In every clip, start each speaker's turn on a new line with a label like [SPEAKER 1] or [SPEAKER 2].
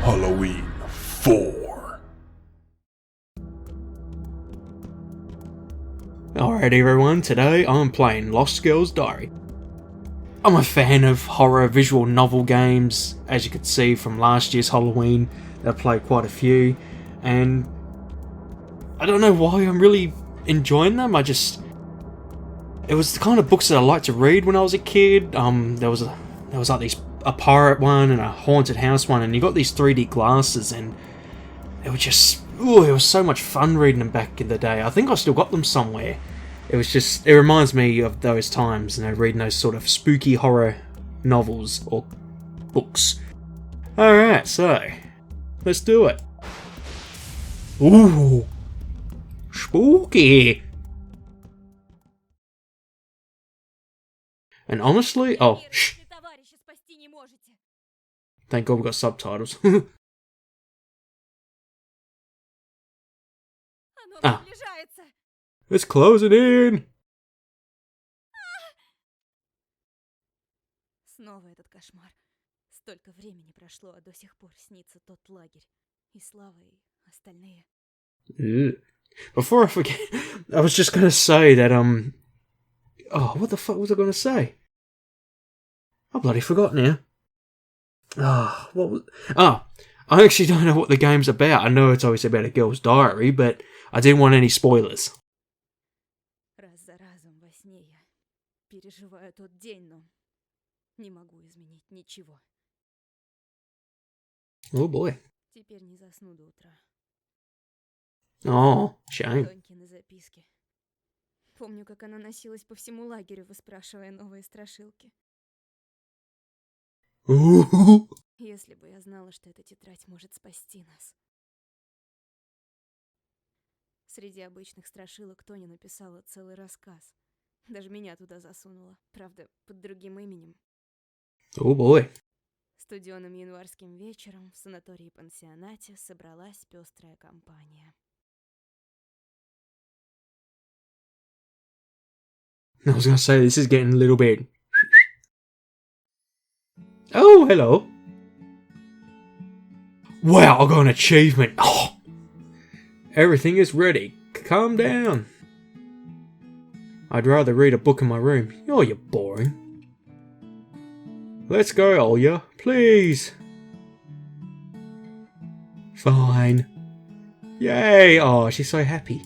[SPEAKER 1] Halloween 4.
[SPEAKER 2] Alright everyone, today I'm playing Lost Girl's Diary. I'm a fan of horror visual novel games, as you could see from last year's Halloween. I played quite a few, and I don't know why I'm really enjoying them. It was the kind of books that I liked to read when I was a kid. There was like a pirate one and a haunted house one, and you got these 3D glasses, and it was so much fun reading them back in the day. I think I still got them somewhere. It reminds me of those times, reading those sort of spooky horror novels or books. Alright, so let's do it. Ooh, spooky. And honestly, shh. Thank God we got subtitles. Let's close it in.
[SPEAKER 3] Снова этот кошмар. Столько времени прошло, а до сих пор снится тот лагерь. И Слава, и остальные.
[SPEAKER 2] Before I forget, I was just gonna say that, what the fuck was I gonna say? I bloody forgot now. I actually don't know what the game's about. I know it's obviously about a girl's diary, but I didn't want any spoilers.
[SPEAKER 3] Раз за разом во сне я переживаю тот день, но не могу изменить ничего.
[SPEAKER 2] Oh boy.
[SPEAKER 3] Теперь не засну до утра.
[SPEAKER 2] Oh, shame.
[SPEAKER 3] Тонькины записки. Помню, как она носилась по всему лагерю, выспрашивая новые страшилки.
[SPEAKER 2] Ooh.
[SPEAKER 3] Если бы я знала, что эта тетрадь может спасти нас. Среди обычных страшилок Тоня написала целый рассказ. Даже меня туда засунула, правда, под другим именем.
[SPEAKER 2] Oh boy.
[SPEAKER 3] Студеным январским вечером в санатории-пансионате собралась пестрая компания.
[SPEAKER 2] I was gonna say, this is getting a little bit... Oh, hello. Wow, I got an achievement. Oh, everything is ready. Calm down. I'd rather read a book in my room. Oh, you're boring. Let's go, Olya. Please. Fine. Yay. Oh, she's so happy.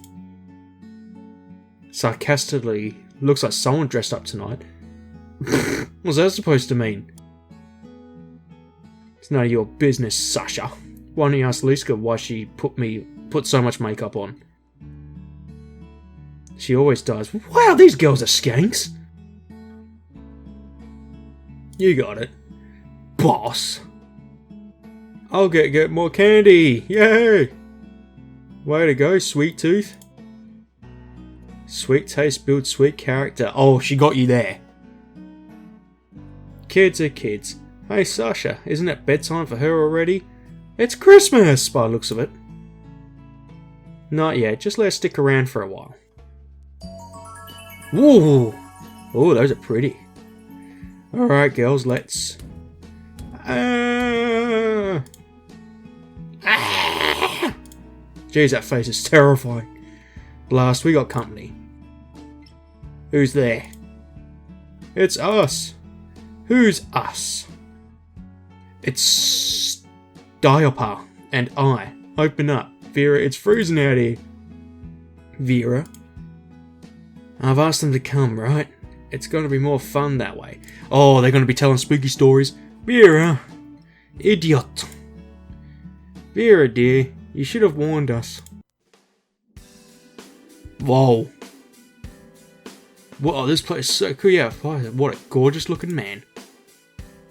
[SPEAKER 2] Sarcastically, looks like someone dressed up tonight. What's that supposed to mean? It's none of your business, Sasha. Why don't you ask Liska why she put so much makeup on? She always does. Wow, these girls are skanks. You got it. Boss. I'll get more candy. Yay! Way to go, sweet tooth. Sweet taste builds sweet character. Oh, she got you there. Kids are kids. Hey Sasha, isn't it bedtime for her already? It's Christmas, by the looks of it. Not yet, just let her stick around for a while. Ooh! Oh, those are pretty. Alright girls, let's... Jeez, that face is terrifying. Blast, we got company. Who's there? It's us. Who's us? It's Diapa and I. Open up. Vera, it's freezing out here. Vera? I've asked them to come, right? It's going to be more fun that way. Oh, they're going to be telling spooky stories. Vera! Idiot! Vera, dear, you should have warned us. Whoa. Whoa, this place is so cool. Yeah, what a gorgeous looking man.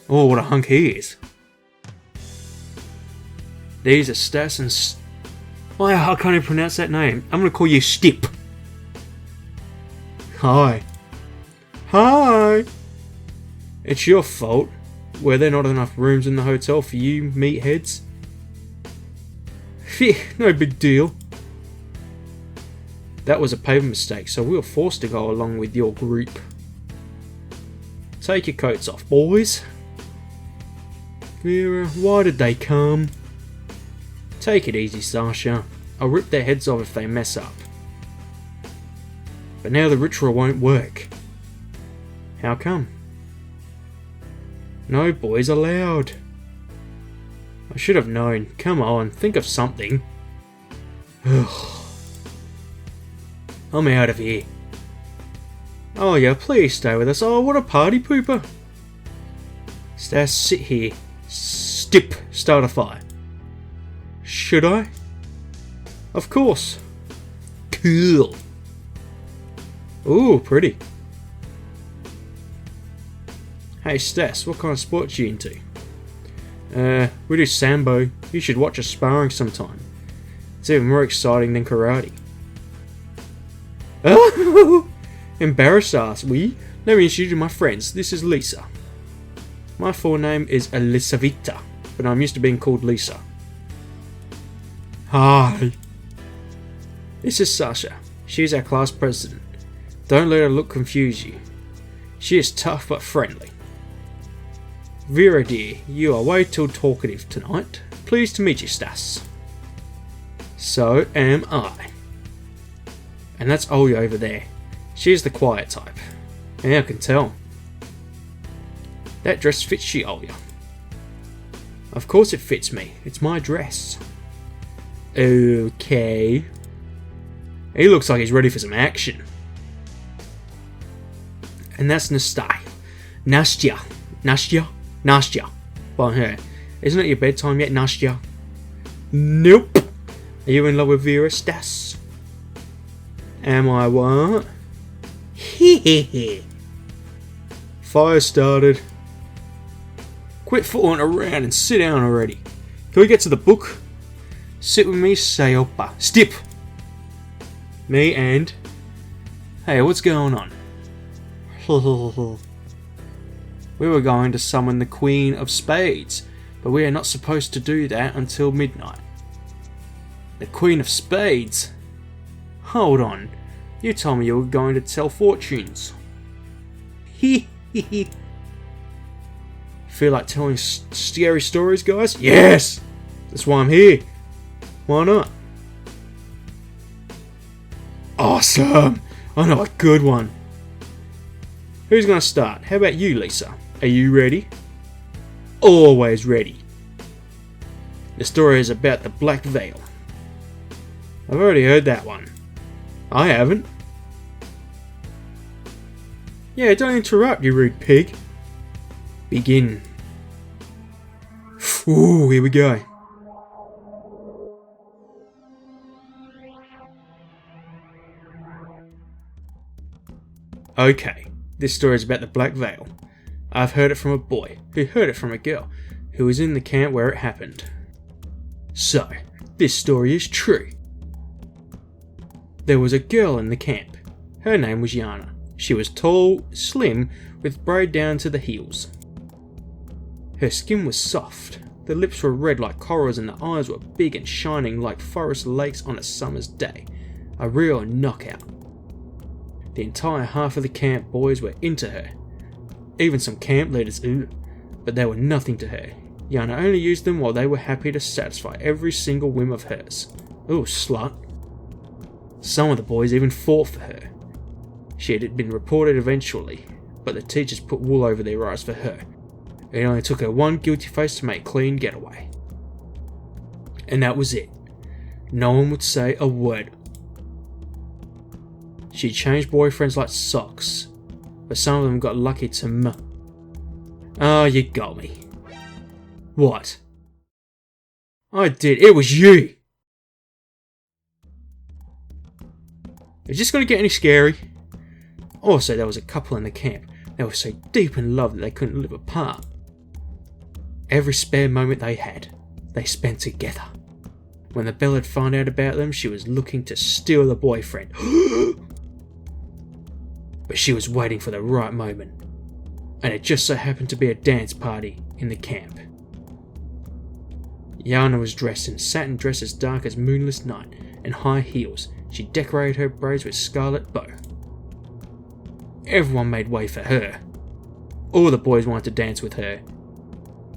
[SPEAKER 2] Oh, what a hunk he is. These are Stas and... Oh, I can't even pronounce that name. I'm going to call you Stip. Hi. Hi! It's your fault. Were there not enough rooms in the hotel for you meatheads? Phew, no big deal. That was a paper mistake, so we were forced to go along with your group. Take your coats off, boys. Vera, why did they come? Take it easy, Sasha. I'll rip their heads off if they mess up. But now the ritual won't work. How come? No boys allowed. I should have known. Come on, think of something. I'm out of here. Oh yeah, please stay with us. Oh, what a party pooper. Stas, sit here. Stip, start a fire. Should I? Of course. Cool. Ooh, pretty. Hey Stas, what kind of sports you into? We do sambo. You should watch us sparring sometime. It's even more exciting than karate. Oh! Embarrass us, we? Let me introduce you to my friends. This is Lisa. My full name is Elisaveta, but I'm used to being called Lisa. Hi. This is Sasha. She's our class president. Don't let her look confuse you. She is tough but friendly. Vera dear, you are way too talkative tonight. Pleased to meet you, Stas. So am I. And that's Olya over there. She's the quiet type. Yeah, I can tell. That dress fits you, Olya. Of course it fits me. It's my dress. Okay. He looks like he's ready for some action. And that's Nastya. Nastya. By her. Isn't it your bedtime yet, Nastya? Nope. Are you in love with Vera, Stas? Am I what? Hehehe. Fire started. Quit fooling around and sit down already. Can we get to the book? Sit with me, Sayopa. Stip! Me and... Hey, what's going on? We were going to summon the Queen of Spades, but we are not supposed to do that until midnight. The Queen of Spades? Hold on. You told me you were going to tell fortunes. Feel like telling scary stories, guys? Yes! That's why I'm here. Why not? Awesome! I know a good one. Who's going to start? How about you, Lisa? Are you ready? Always ready. The story is about the Black Veil. I've already heard that one. I haven't. Yeah, don't interrupt, you rude pig. Begin. Ooh, here we go. Okay, this story is about the Black Veil. I've heard it from a boy, who heard it from a girl, who was in the camp where it happened. So, this story is true. There was a girl in the camp. Her name was Yana. She was tall, slim, with braid down to the heels. Her skin was soft, the lips were red like corals and the eyes were big and shining like forest lakes on a summer's day. A real knockout. The entire half of the camp boys were into her. Even some camp leaders, but they were nothing to her. Yana only used them while they were happy to satisfy every single whim of hers. Ooh, slut. Some of the boys even fought for her. She had been reported eventually, but the teachers put wool over their eyes for her. It only took her one guilty face to make a clean getaway. And that was it. No one would say a word. She changed boyfriends like socks, but some of them got lucky to Oh, you got me. What? I did. It was you! Is this going to get any scary? Also, there was a couple in the camp. They were so deep in love that they couldn't live apart. Every spare moment they had, they spent together. When the belle had found out about them, she was looking to steal the boyfriend. But she was waiting for the right moment. And it just so happened to be a dance party in the camp. Yana was dressed in satin dress as dark as moonless night and high heels. She decorated her braids with scarlet bow. Everyone made way for her. All the boys wanted to dance with her,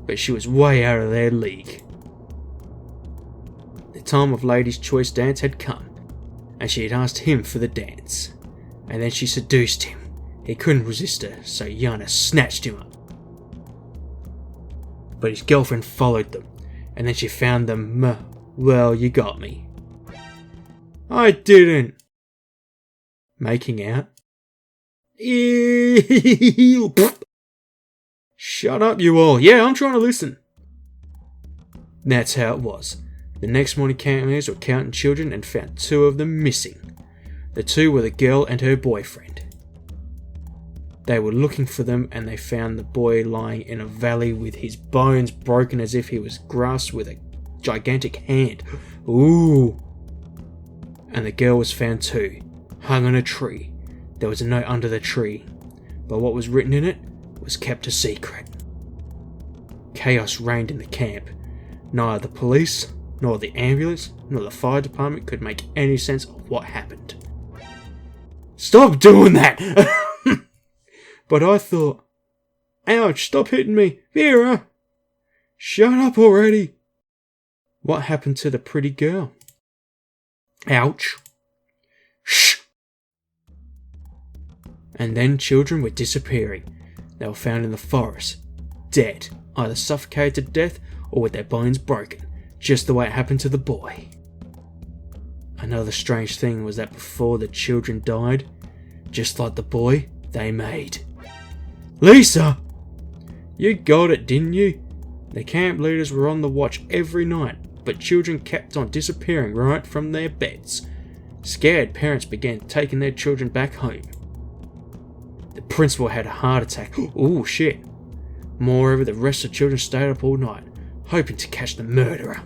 [SPEAKER 2] but she was way out of their league. time of Lady's Choice dance had come, and she had asked him for the dance. And then she seduced him. He couldn't resist her, so Yana snatched him up. But his girlfriend followed them, and then she found them, well, you got me. I didn't. Making out. Ew. Shut up, you all. Yeah, I'm trying to listen. That's how it was. The next morning, campers were counting children and found 2 of them missing. The 2 were the girl and her boyfriend. They were looking for them and they found the boy lying in a valley with his bones broken as if he was grasped with a gigantic hand. Ooh. And the girl was found too, hung on a tree. There was a note under the tree, but what was written in it was kept a secret. Chaos reigned in the camp. Neither the police, nor the ambulance, nor the fire department could make any sense of what happened. Stop doing that! But I thought, ouch, stop hitting me, Vera! Shut up already! What happened to the pretty girl? Ouch. Shh! And then children were disappearing. They were found in the forest, dead, either suffocated to death or with their bones broken, just the way it happened to the boy. Another strange thing was that before the children died, just like the boy, they made. Lisa! You got it, didn't you? The camp leaders were on the watch every night, but children kept on disappearing right from their beds. Scared parents began taking their children back home. The principal had a heart attack. Oh shit. Moreover, the rest of the children stayed up all night, hoping to catch the murderer.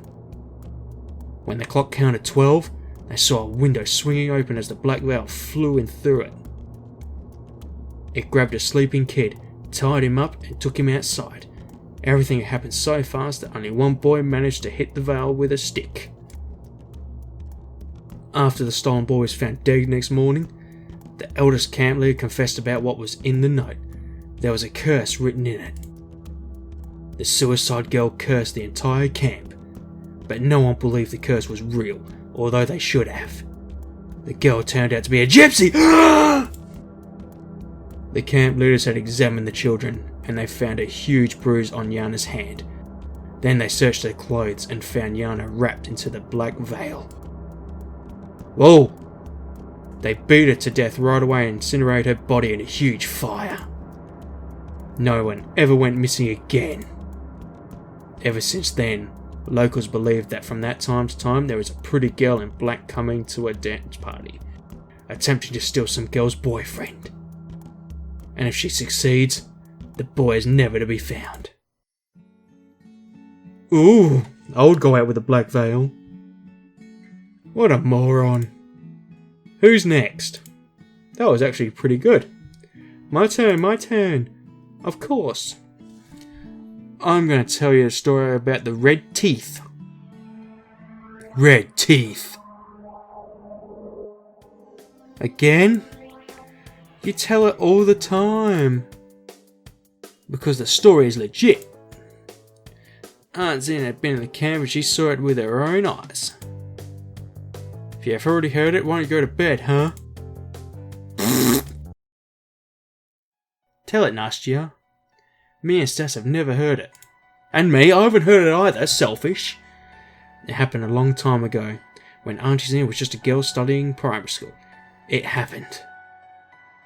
[SPEAKER 2] When the clock counted 12, they saw a window swinging open as the black veil flew in through it. It grabbed a sleeping kid, tied him up, and took him outside. Everything had happened so fast that only one boy managed to hit the veil with a stick. After the stolen boy was found dead next morning, the eldest camp leader confessed about what was in the note. There was a curse written in it. The suicide girl cursed the entire camp, but no one believed the curse was real, although they should have. The girl turned out to be a gypsy! The camp leaders had examined the children, and they found a huge bruise on Yana's hand. Then they searched her clothes and found Yana wrapped into the black veil. Whoa! They beat her to death right away and incinerated her body in a huge fire. No one ever went missing again. Ever since then, locals believed that from that time to time there was a pretty girl in black coming to a dance party, attempting to steal some girl's boyfriend. And if she succeeds, the boy is never to be found. Ooh, I would go out with a black veil. What a moron. Who's next? That was actually pretty good. My turn. Of course. I'm going to tell you a story about the red teeth. Red teeth. Again? You tell it all the time. Because the story is legit. Aunt Zena had been in the camp and she saw it with her own eyes. If you have already heard it, why don't you go to bed, huh? Tell it, Nastya. Me and Stas have never heard it. And me, I haven't heard it either, selfish. It happened a long time ago, when Auntie Zena was just a girl studying primary school. It happened.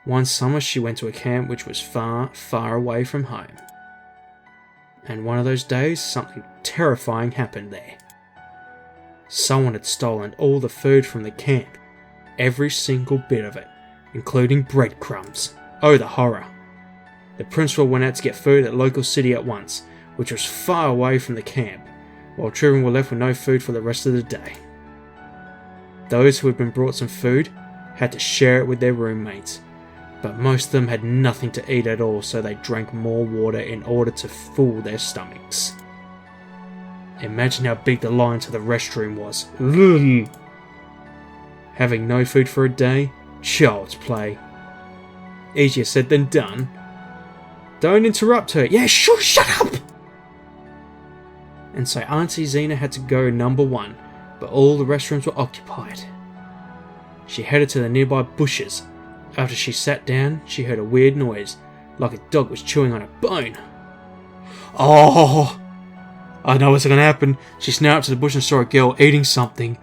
[SPEAKER 2] One summer she went to a camp which was far, far away from home. And one of those days, something terrifying happened there. Someone had stolen all the food from the camp. Every single bit of it, including breadcrumbs. Oh, the horror. The principal went out to get food at the local city at once, which was far away from the camp, while children were left with no food for the rest of the day. Those who had been brought some food had to share it with their roommates, but most of them had nothing to eat at all, so they drank more water in order to full their stomachs. Imagine how big the line to the restroom was. Ugh. Having no food for a day? Child's play. Easier said than done. Don't interrupt her. Yeah, shut up! And so Auntie Zena had to go number one, but all the restrooms were occupied. She headed to the nearby bushes. After she sat down, she heard a weird noise, like a dog was chewing on a bone. Oh! I know what's going to happen. She snapped up to the bush and saw a girl eating something.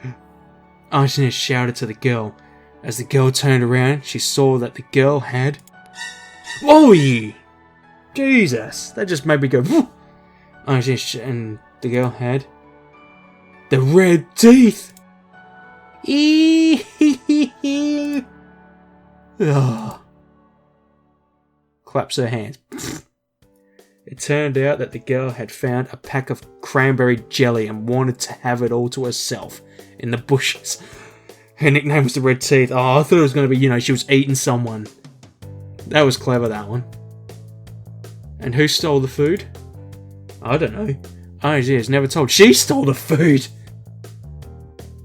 [SPEAKER 2] Antoinette shouted to the girl. As the girl turned around, she saw that the girl had... Whoa! Jesus! That just made me go... Whoa! And the girl had... the red teeth! Ugh. Claps her hands. It turned out that the girl had found a pack of cranberry jelly and wanted to have it all to herself in the bushes. Her nickname was the Red Teeth. Oh, I thought it was going to be, she was eating someone. That was clever, that one. And who stole the food? I don't know. IGN is never told. She stole the food!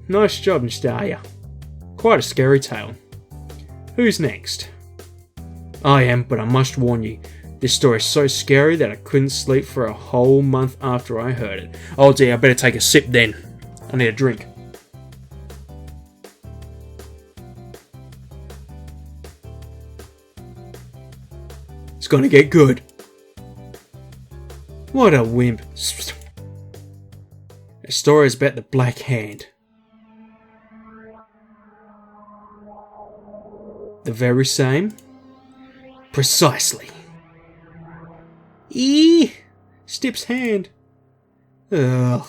[SPEAKER 2] Nice job, Mr. Aya. Quite a scary tale. Who's next? I am, but I must warn you. This story is so scary that I couldn't sleep for a whole month after I heard it. Oh dear, I better take a sip then. I need a drink. It's gonna get good. What a wimp. The story is about the Black Hand. The very same? Precisely. Stip's hand. Ugh.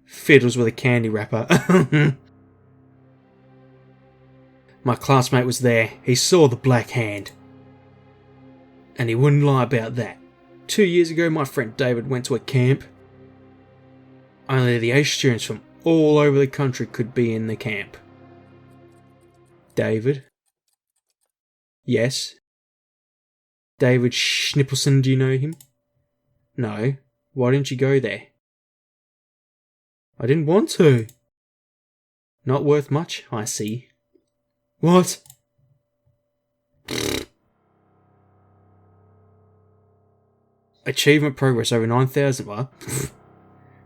[SPEAKER 2] Fiddles with a candy wrapper. My classmate was there. He saw the Black Hand. And he wouldn't lie about that. 2 years ago, my friend David went to a camp. Only the A students from all over the country could be in the camp. David? Yes? David Schnippelson, do you know him? No. Why didn't you go there? I didn't want to. Not worth much, I see. What? Achievement progress over 9,000, what?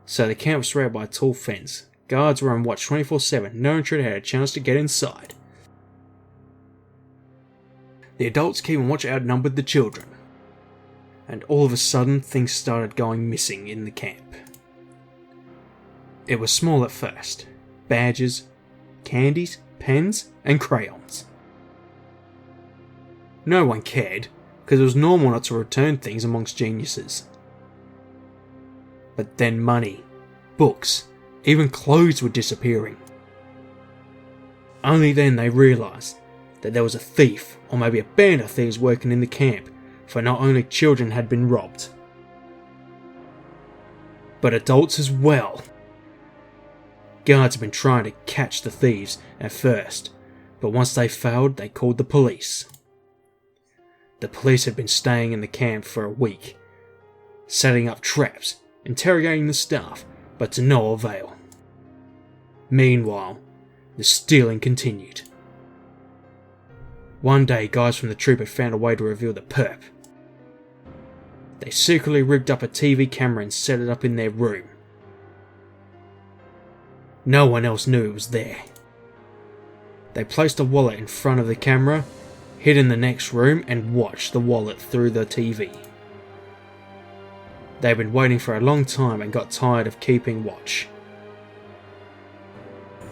[SPEAKER 2] So the camp was surrounded by a tall fence. Guards were on watch 24/7. No intruder had a chance to get inside. The adults keeping watch outnumbered the children. And all of a sudden, things started going missing in the camp. It was small at first. Badges, candies, pens, and crayons. No one cared, because it was normal not to return things amongst geniuses. But then money, books, even clothes were disappearing. Only then they realised that there was a thief, or maybe a band of thieves working in the camp, for not only children had been robbed, but adults as well. Guards had been trying to catch the thieves at first, but once they failed, they called the police. The police had been staying in the camp for a week, setting up traps, interrogating the staff, but to no avail. Meanwhile, the stealing continued. One day, guys from the troop had found a way to reveal the perp. They secretly rigged up a TV camera and set it up in their room. No one else knew it was there. They placed a wallet in front of the camera, hid in the next room, and watched the wallet through the TV. They'd been waiting for a long time and got tired of keeping watch.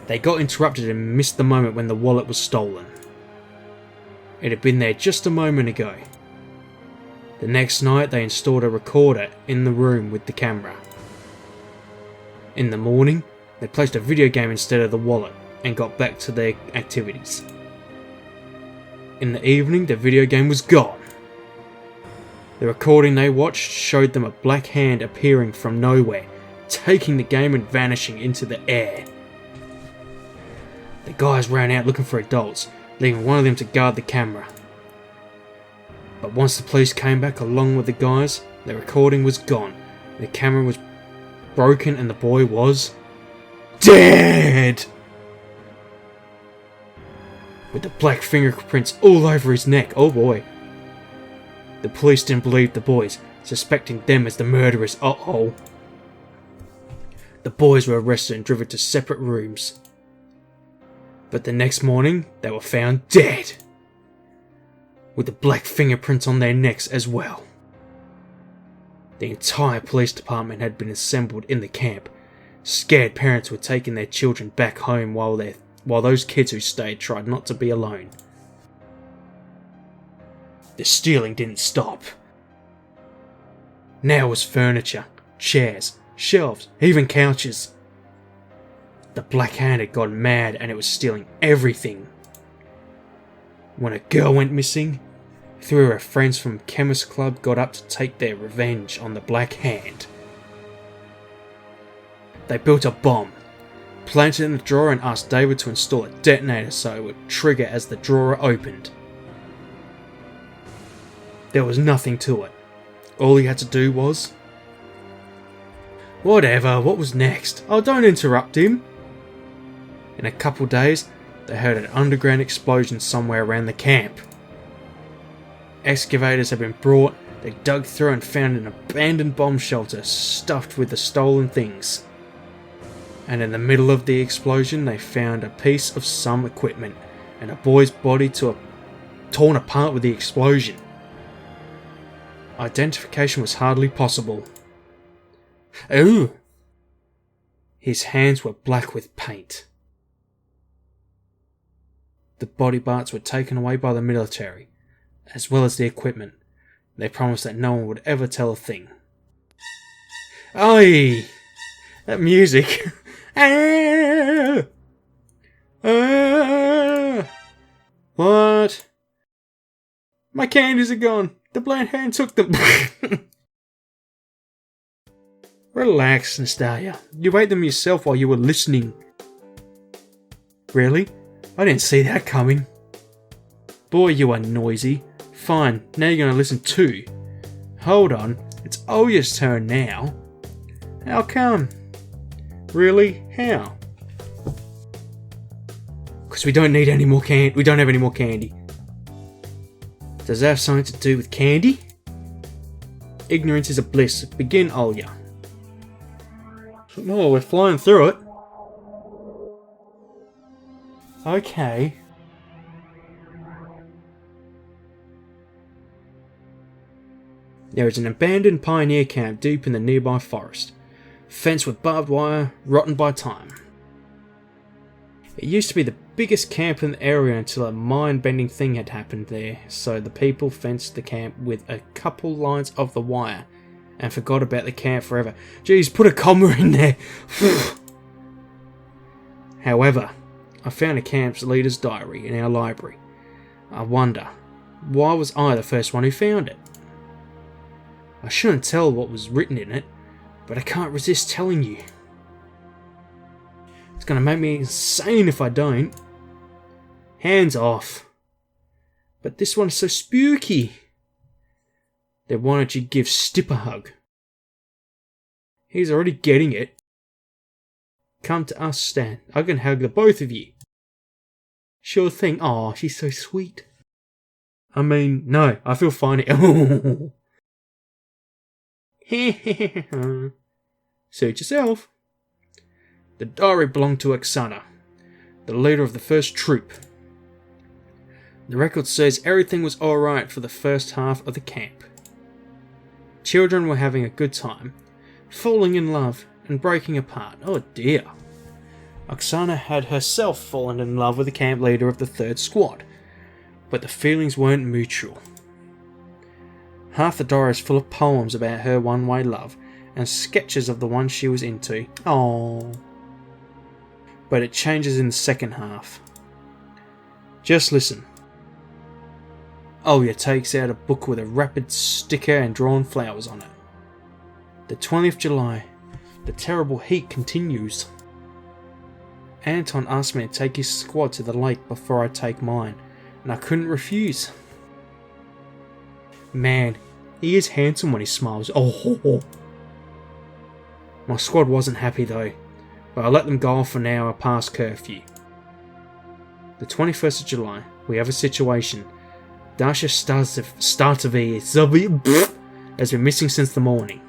[SPEAKER 2] They got interrupted and missed the moment when the wallet was stolen. It had been there just a moment ago. The next night they installed a recorder in the room with the camera. In the morning, they placed a video game instead of the wallet and got back to their activities. In the evening, the video game was gone. The recording they watched showed them a black hand appearing from nowhere, taking the game and vanishing into the air. The guys ran out looking for adults, leaving one of them to guard the camera. But once the police came back along with the guys, the recording was gone, the camera was broken, and the boy was dead! With the black fingerprints all over his neck, oh boy. The police didn't believe the boys, suspecting them as the murderers, uh-oh. The boys were arrested and driven to separate rooms. But the next morning, they were found dead, with the black fingerprints on their necks as well. The entire police department had been assembled in the camp. Scared parents were taking their children back home while those kids who stayed tried not to be alone. The stealing didn't stop. Now it was furniture, chairs, shelves, even couches. The Black Hand had gone mad and it was stealing everything. When a girl went missing, three of her friends from Chemist Club got up to take their revenge on the Black Hand. They built a bomb, planted it in the drawer and asked David to install a detonator so it would trigger as the drawer opened. There was nothing to it. All he had to do was... Whatever, what was next? Oh, don't interrupt him. In a couple days, they heard an underground explosion somewhere around the camp. Excavators had been brought, they dug through and found an abandoned bomb shelter stuffed with the stolen things. And in the middle of the explosion, they found a piece of some equipment and a boy's body torn apart with the explosion. Identification was hardly possible. Ooh! His hands were black with paint. The body parts were taken away by the military, as well as the equipment. They promised that no one would ever tell a thing. Oi! That music! Ah! Ah! What? My candies are gone! The Black Hand took them! Relax, Nastasia. You ate them yourself while you were listening. Really? I didn't see that coming. Boy, you are noisy. Fine, now you're gonna listen too. Hold on, it's Olya's turn now. How come? Really? How? Because we don't need any more candy. We don't have any more candy. Does that have something to do with candy? Ignorance is a bliss. Begin, Olya. Oh, we're flying through it. Okay. There is an abandoned pioneer camp deep in the nearby forest, fenced with barbed wire, rotten by time. It used to be the biggest camp in the area until a mind-bending thing had happened there, so the people fenced the camp with a couple lines of the wire and forgot about the camp forever. Jeez, put a comma in there! However, I found a camp's leader's diary in our library. I wonder, why was I the first one who found it? I shouldn't tell what was written in it, but I can't resist telling you. It's gonna make me insane if I don't. Hands off. But this one's so spooky. Then why don't you give Stip a hug? He's already getting it. Come to us, Stan. I can hug the both of you. Sure thing. Aw, she's so sweet. I mean, no, I feel funny. Suit yourself. The diary belonged to Oksana, the leader of the first troop. The record says everything was alright for the first half of the camp. Children were having a good time, falling in love and breaking apart. Oh dear. Oksana had herself fallen in love with the camp leader of the third squad, but the feelings weren't mutual. Half the diary is full of poems about her one-way love and sketches of the one she was into. Aww. But it changes in the second half. Just listen. Olya takes out a book with a rapid sticker and drawn flowers on it. The 20th July. The terrible heat continues. Anton asked me to take his squad to the lake before I take mine, and I couldn't refuse. Man, he is handsome when he smiles. Oh. My squad wasn't happy though, but I let them go off for an hour past curfew. The 21st of July, we have a situation. Dasha Startsevi has been missing since the morning.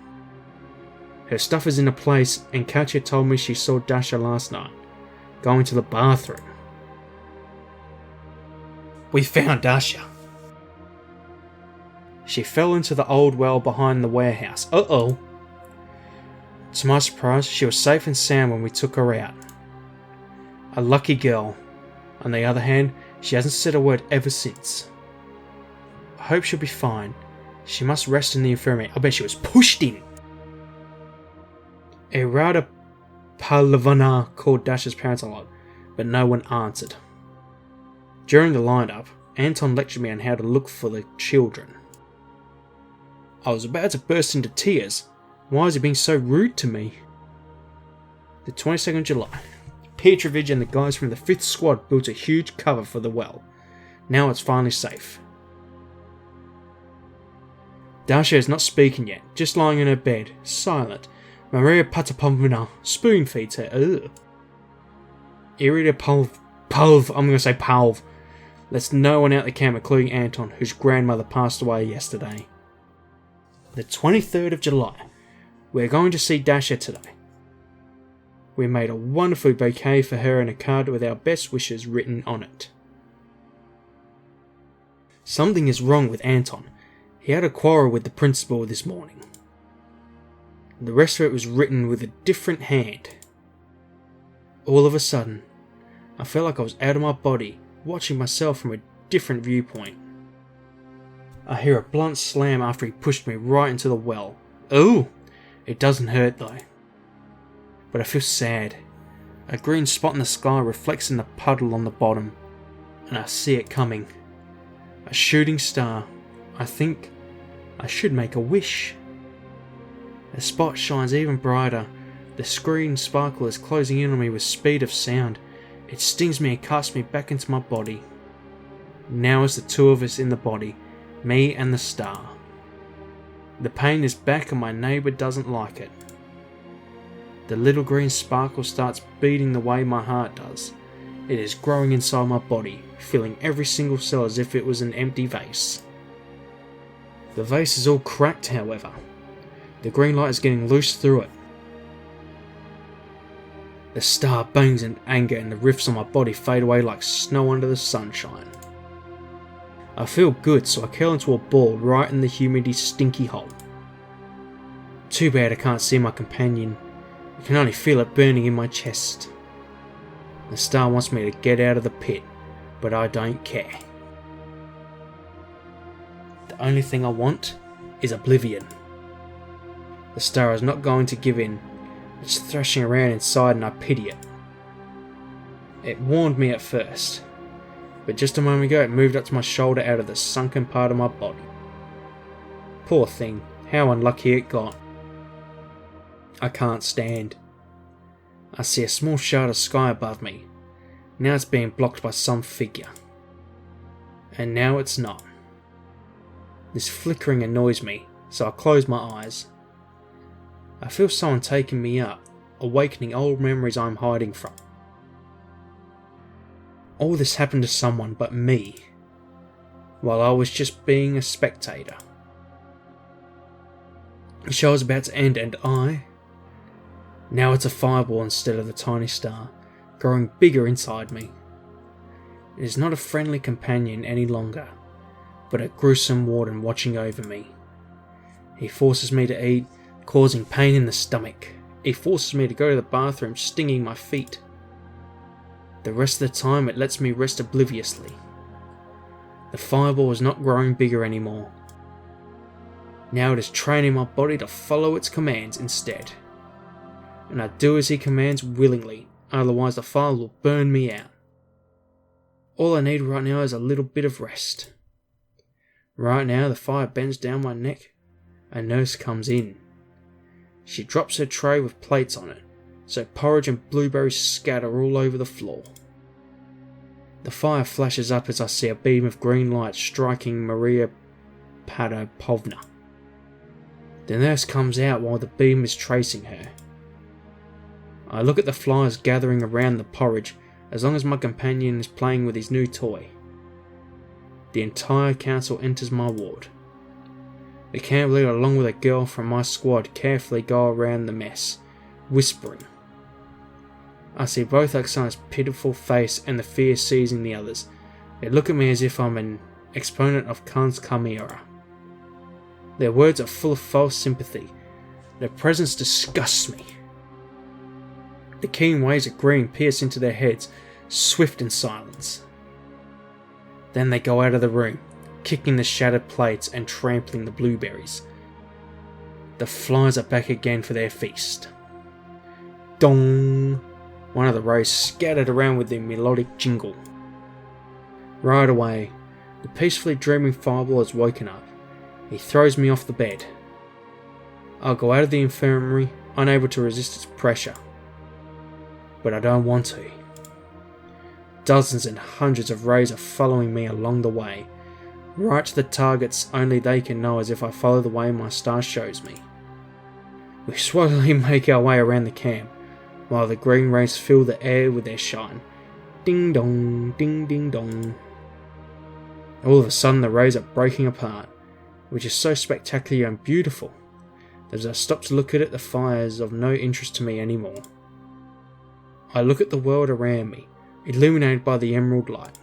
[SPEAKER 2] Her stuff is in a place, and Katya told me she saw Dasha last night, going to the bathroom. We found Dasha. She fell into the old well behind the warehouse. Uh-oh. To my surprise, she was safe and sound when we took her out. A lucky girl. On the other hand, she hasn't said a word ever since. I hope she'll be fine. She must rest in the infirmary. I bet she was pushed in. Irada Palavana called Dasha's parents a lot, but no one answered. During the lineup, Anton lectured me on how to look for the children. I was about to burst into tears. Why is he being so rude to me? The 22nd of July. Petrovich and the guys from the 5th squad built a huge cover for the well. Now it's finally safe. Dasha is not speaking yet, just lying in her bed, silent. Maria Patapovna spoon feeds her. Ugh. Irida Palv, I'm going to say Palv, lets no one out the camp including Anton, whose grandmother passed away yesterday. The 23rd of July. We're going to see Dasha today. We made a wonderful bouquet for her and a card with our best wishes written on it. Something is wrong with Anton. He had a quarrel with the principal this morning. The rest of it was written with a different hand. All of a sudden, I felt like I was out of my body, watching myself from a different viewpoint. I hear a blunt slam after he pushed me right into the well. Ooh! It doesn't hurt though. But I feel sad. A green spot in the sky reflects in the puddle on the bottom, and I see it coming. A shooting star. I think I should make a wish. The spot shines even brighter. The screen sparkle is closing in on me with speed of sound. It stings me and casts me back into my body. Now it's the two of us in the body, me and the star. The pain is back and my neighbour doesn't like it. The little green sparkle starts beating the way my heart does. It is growing inside my body, filling every single cell as if it was an empty vase. The vase is all cracked, however. The green light is getting loose through it. The star bangs in anger and the rifts on my body fade away like snow under the sunshine. I feel good, so I curl into a ball right in the humidity stinky hole. Too bad I can't see my companion. I can only feel it burning in my chest. The star wants me to get out of the pit, but I don't care. The only thing I want is oblivion. The star is not going to give in. It's thrashing around inside and I pity it. It warned me at first, but just a moment ago it moved up to my shoulder out of the sunken part of my body. Poor thing, how unlucky it got. I can't stand. I see a small shard of sky above me. Now it's being blocked by some figure. And now it's not. This flickering annoys me, so I close my eyes. I feel someone taking me up, awakening old memories I'm hiding from. All this happened to someone but me, while I was just being a spectator. The show is about to end and now it's a fireball instead of the tiny star, growing bigger inside me. It is not a friendly companion any longer, but a gruesome warden watching over me. He forces me to eat, causing pain in the stomach. He forces me to go to the bathroom, stinging my feet. The rest of the time it lets me rest obliviously. The fireball is not growing bigger anymore. Now it is training my body to follow its commands instead. And I do as he commands willingly, otherwise the fire will burn me out. All I need right now is a little bit of rest. Right now the fire bends down my neck. A nurse comes in. She drops her tray with plates on it, so porridge and blueberries scatter all over the floor. The fire flashes up as I see a beam of green light striking Maria Patapovna. The nurse comes out while the beam is tracing her. I look at the flies gathering around the porridge as long as my companion is playing with his new toy. The entire council enters my ward. The camp leader along with a girl from my squad carefully go around the mess, whispering. I see both Oksana's pitiful face and the fear seizing the others. They look at me as if I'm an exponent of Khan's chimera. Their words are full of false sympathy. Their presence disgusts me. The keen waves of green pierce into their heads, swift in silence. Then they go out of the room, kicking the shattered plates and trampling the blueberries. The flies are back again for their feast. Dong! One of the rays scattered around with their melodic jingle. Right away, the peacefully dreaming fireball has woken up. He throws me off the bed. I'll go out of the infirmary, unable to resist its pressure. But I don't want to. Dozens and hundreds of rays are following me along the way, right to the targets only they can know as if I follow the way my star shows me. We slowly make our way around the camp, while the green rays fill the air with their shine. Ding dong, ding ding dong. All of a sudden the rays are breaking apart, which is so spectacular and beautiful that as I stop to look at it, the fire is of no interest to me anymore. I look at the world around me, illuminated by the emerald light.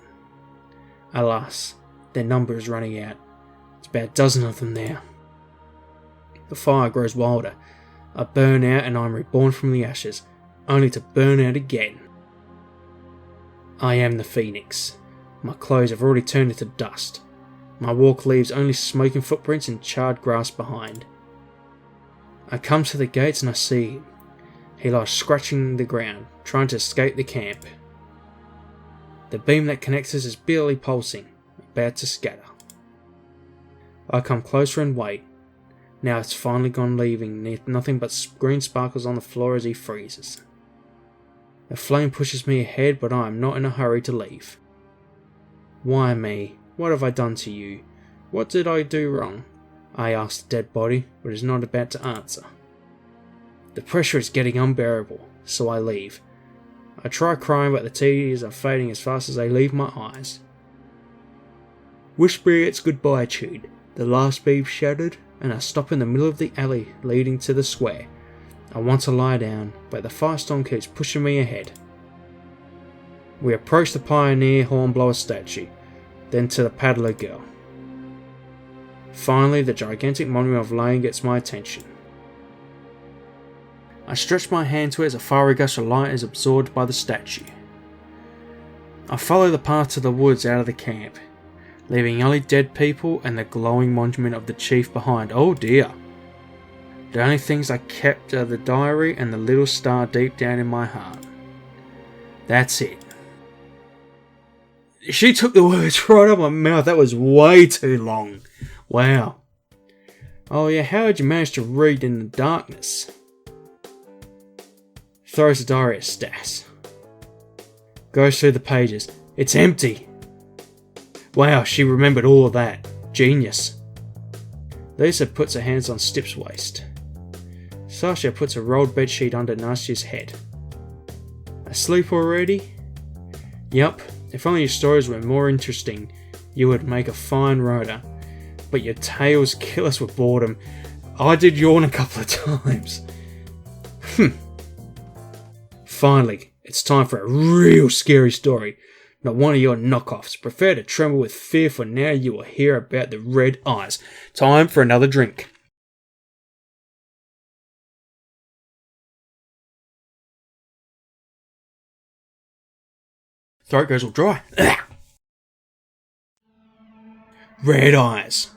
[SPEAKER 2] Alas, their number is running out. It's about a dozen of them now. The fire grows wilder. I burn out and I am reborn from the ashes, only to burn out again. I am the phoenix. My clothes have already turned into dust. My walk leaves only smoking footprints and charred grass behind. I come to the gates and I see him. He lies scratching the ground, trying to escape the camp. The beam that connects us is barely pulsing, about to scatter. I come closer and wait. Now it's finally gone, leaving nothing but green sparkles on the floor as he freezes. The flame pushes me ahead, but I am not in a hurry to leave. Why me? What have I done to you? What did I do wrong? I ask the dead body, but is not about to answer. The pressure is getting unbearable, so I leave. I try crying, but the tears are fading as fast as they leave my eyes. Whispering its goodbye tune, the last beam shattered, and I stop in the middle of the alley leading to the square. I want to lie down, but the firestorm keeps pushing me ahead. We approach the pioneer hornblower statue, then to the paddler girl. Finally, the gigantic monument of Lane gets my attention. I stretch my hand to it as a fiery gush of light is absorbed by the statue. I follow the path to the woods out of the camp, leaving only dead people and the glowing monument of the chief behind. Oh dear. The only things I kept are the diary and the little star deep down in my heart. That's it. She took the words right out of my mouth. That was way too long. Wow. Oh yeah, how did you manage to read in the darkness? Throws the diary at Stas. Goes through the pages. It's empty. Wow, she remembered all of that. Genius. Lisa puts her hands on Stip's waist. Sasha puts a rolled bedsheet under Nastia's head. Asleep already? Yup, if only your stories were more interesting, you would make a fine writer. But your tales kill us with boredom. I did yawn a couple of times. Finally, it's time for a real scary story. Not one of your knockoffs. Prepare to tremble with fear, for now you will hear about the red eyes. Time for another drink. Throat goes all dry. Red eyes.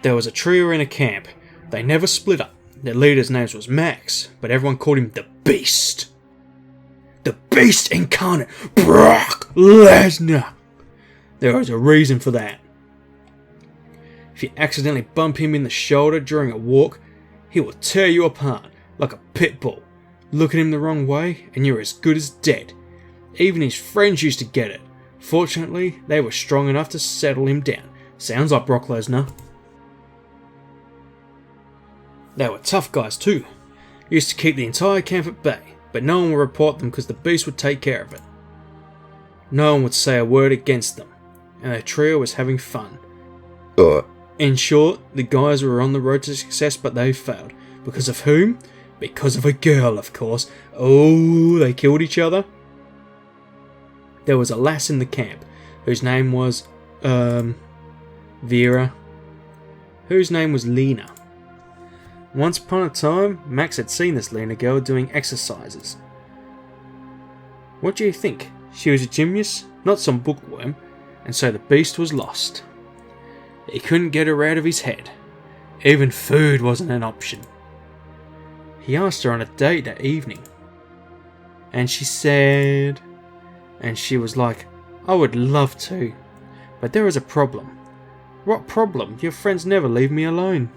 [SPEAKER 2] There was a trio in a camp. They never split up. Their leader's name was Max, but everyone called him the Beast. The Beast incarnate, Brock Lesnar. There was a reason for that. If you accidentally bump him in the shoulder during a walk, he will tear you apart like a pit bull. Look at him the wrong way and you're as good as dead. Even his friends used to get it. Fortunately, they were strong enough to settle him down. Sounds like Brock Lesnar. They were tough guys too. Used to keep the entire camp at bay, but no one would report them because the Beast would take care of it. No one would say a word against them, and the trio was having fun. In short, the guys were on the road to success, but they failed. Because of whom? Because of a girl, of course. Oh, they killed each other. There was a lass in the camp, whose name was, Vera, whose name was Lena. Once upon a time, Max had seen this Lena girl doing exercises. What do you think? She was a gymnast, not some bookworm, and so the beast was lost. He couldn't get her out of his head. Even food wasn't an option. He asked her on a date that evening. And she said... And she was like, I would love to, but there is a problem. What problem? Your friends never leave me alone.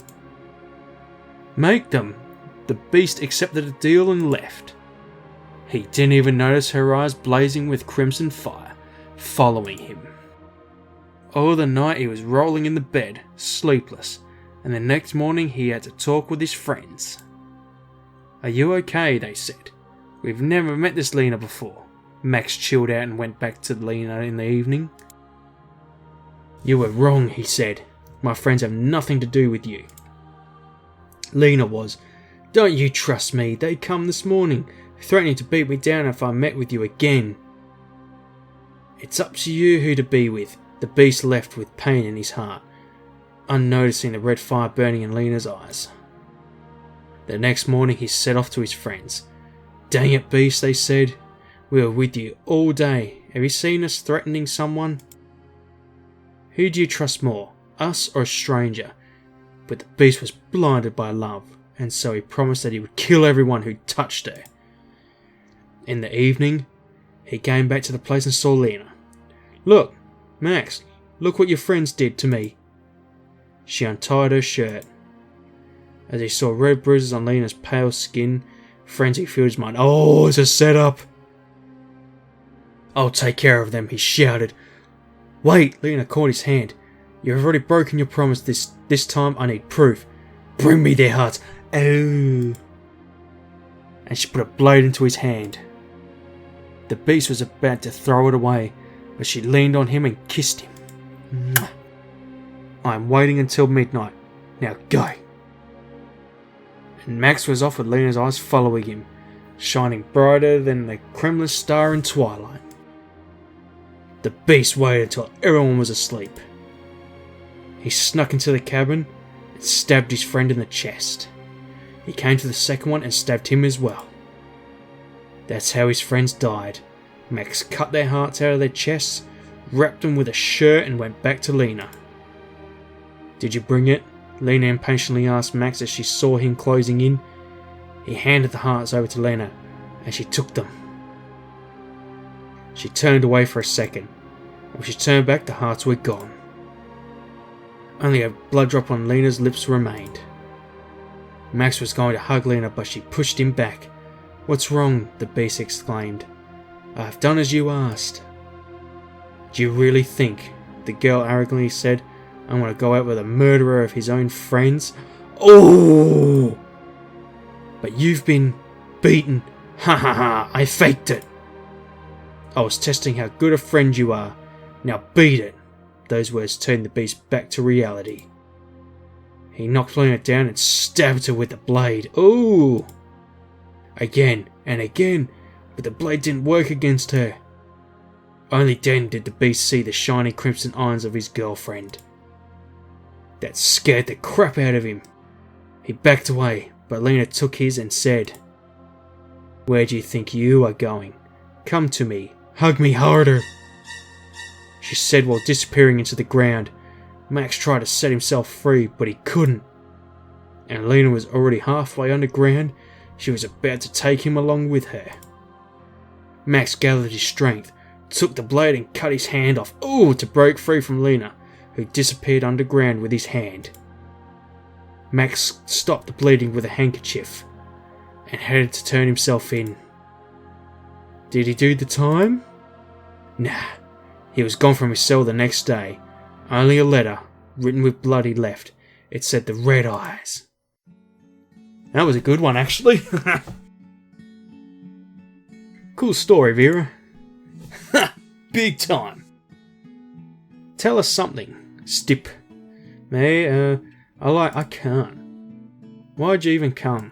[SPEAKER 2] Make them. The beast accepted the deal and left. He didn't even notice her eyes blazing with crimson fire, following him. All the night he was rolling in the bed, sleepless, and the next morning he had to talk with his friends. Are you okay? They said. We've never met this Lena before. Max chilled out and went back to Lena in the evening. You were wrong, he said. My friends have nothing to do with you. Lena was. Don't you trust me? They come this morning, threatening to beat me down if I met with you again. It's up to you who to be with. The beast left with pain in his heart, unnoticing the red fire burning in Lena's eyes. The next morning he set off to his friends. Dang it, beast, they said. We were with you all day. Have you seen us threatening someone? Who do you trust more, us or a stranger? But the beast was blinded by love, and so he promised that he would kill everyone who touched her. In the evening, he came back to the place and saw Lena. Look, Max, look what your friends did to me. She untied her shirt. As he saw red bruises on Lena's pale skin, frenzy filled his mind. Oh, it's a setup! I'll take care of them, he shouted. Wait, Lena caught his hand. You've already broken your promise this time. I need proof. Bring me their hearts. Oh. And she put a blade into his hand. The beast was about to throw it away, but she leaned on him and kissed him. Mwah. I am waiting until midnight. Now go. And Max was off with Lena's eyes following him, shining brighter than the Kremlin star in twilight. The beast waited till everyone was asleep. He snuck into the cabin and stabbed his friend in the chest. He came to the second one and stabbed him as well. That's how his friends died. Max cut their hearts out of their chests, wrapped them with a shirt and went back to Lena. Did you bring it? Lena impatiently asked Max as she saw him closing in. He handed the hearts over to Lena and she took them. She turned away for a second. When she turned back, the hearts were gone. Only a blood drop on Lena's lips remained. Max was going to hug Lena, but she pushed him back. What's wrong? The beast exclaimed. I've done as you asked. Do you really think? The girl arrogantly said. I'm going to go out with a murderer of his own friends? Oh! But you've been beaten. Ha ha ha, I faked it. I was testing how good a friend you are. Now beat it. Those words turned the beast back to reality. He knocked Lena down and stabbed her with the blade. Ooh! Again and again, but the blade didn't work against her. Only then did the beast see the shiny crimson eyes of his girlfriend. That scared the crap out of him. He backed away, but Lena took his and said, Where do you think you are going? Come to me. Hug me harder. She said while disappearing into the ground. Max tried to set himself free, but he couldn't. And Lena was already halfway underground. She was about to take him along with her. Max gathered his strength, took the blade and cut his hand off, to break free from Lena, who disappeared underground with his hand. Max stopped the bleeding with a handkerchief and headed to turn himself in. Did he do the time? Nah, he was gone from his cell the next day. Only a letter, written with blood, he left. It said the Red Eyes. That was a good one, actually. Cool story, Vera. Big time. Tell us something, Stip. Me, I can't. Why'd you even come?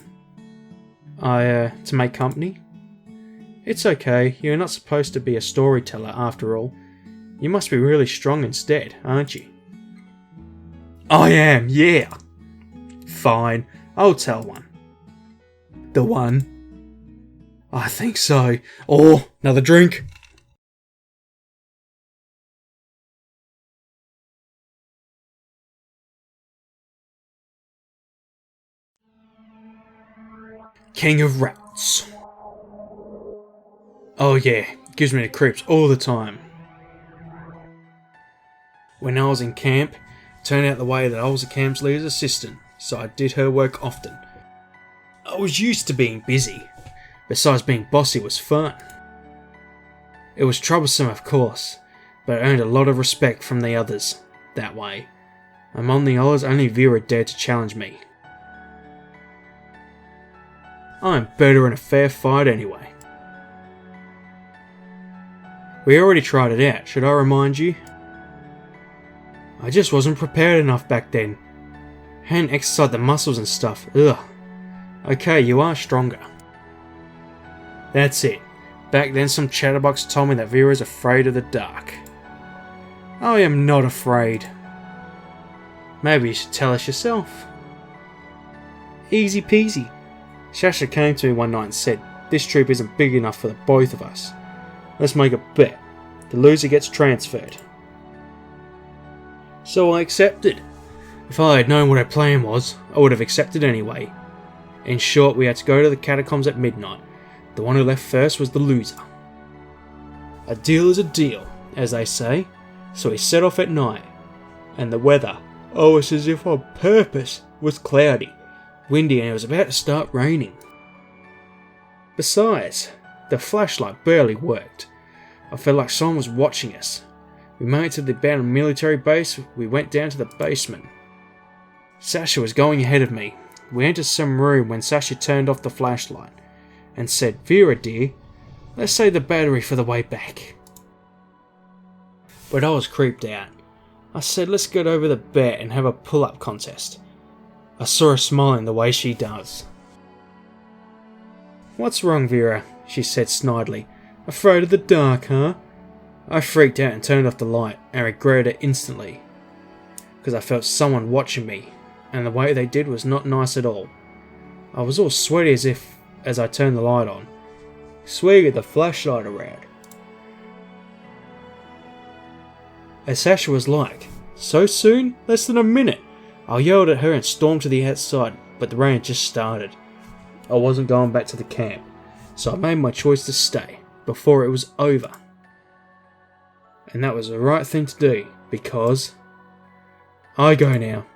[SPEAKER 2] To make company? It's okay, you're not supposed to be a storyteller after all. You must be really strong instead, aren't you? I am, yeah! Fine, I'll tell one. The one? I think so. Oh, another drink? King of Rats. Oh yeah, gives me the creeps all the time. When I was in camp, it turned out the way that I was the camp's leader's assistant, so I did her work often. I was used to being busy. Besides being bossy was fun. It was troublesome of course, but I earned a lot of respect from the others that way. Among the others, only Vera dared to challenge me. I'm better in a fair fight anyway. We already tried it out, should I remind you? I just wasn't prepared enough back then. Hadn't exercised the muscles and stuff, ugh. Okay, you are stronger. That's it. Back then some chatterbox told me that Vera's afraid of the dark. I am not afraid. Maybe you should tell us yourself. Easy peasy. Sasha came to me one night and said, this troop isn't big enough for the both of us. Let's make a bet. The loser gets transferred. So I accepted. If I had known what her plan was, I would have accepted anyway. In short, we had to go to the catacombs at midnight. The one who left first was the loser. A deal is a deal, as they say, so we set off at night. And the weather, oh it's as if on purpose, was cloudy, windy and it was about to start raining. Besides, the flashlight barely worked. I felt like someone was watching us. We made it to the abandoned military base, we went down to the basement. Sasha was going ahead of me. We entered some room when Sasha turned off the flashlight and said, Vera dear, let's save the battery for the way back. But I was creeped out. I said let's get over the bed and have a pull-up contest. I saw her smiling the way she does. What's wrong, Vera? She said snidely. Afraid of the dark, huh? I freaked out and turned off the light and regretted it instantly. Because I felt someone watching me, and the way they did was not nice at all. I was all sweaty as I turned the light on, swinging the flashlight around. As Sasha was like, so soon? Less than a minute. I yelled at her and stormed to the outside, but the rain just started. I wasn't going back to the camp, so I made my choice to stay before it was over. And that was the right thing to do, because I go now.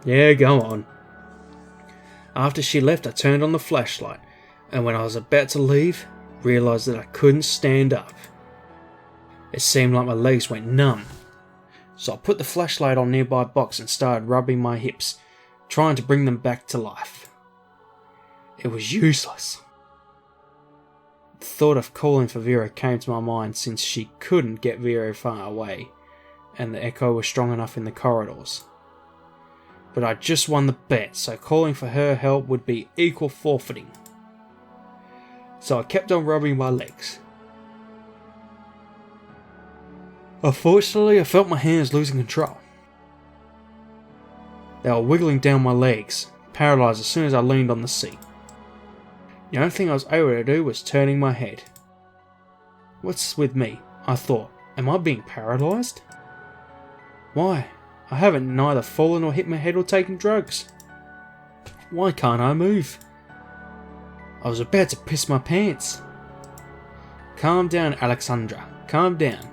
[SPEAKER 2] Yeah, go on. After she left, I turned on the flashlight, and when I was about to leave, realised that I couldn't stand up. It seemed like my legs went numb. So I put the flashlight on a nearby box and started rubbing my hips, trying to bring them back to life. It was useless. The thought of calling for Vera came to my mind since she couldn't get very far away, and the echo was strong enough in the corridors. But I just won the bet, so calling for her help would be equal forfeiting. So I kept on rubbing my legs. Unfortunately, I felt my hands losing control. They were wiggling down my legs, paralysed as soon as I leaned on the seat. The only thing I was able to do was turning my head. What's with me? I thought. Am I being paralysed? Why? I haven't neither fallen or hit my head or taken drugs. Why can't I move? I was about to piss my pants. Calm down, Alexandra. Calm down.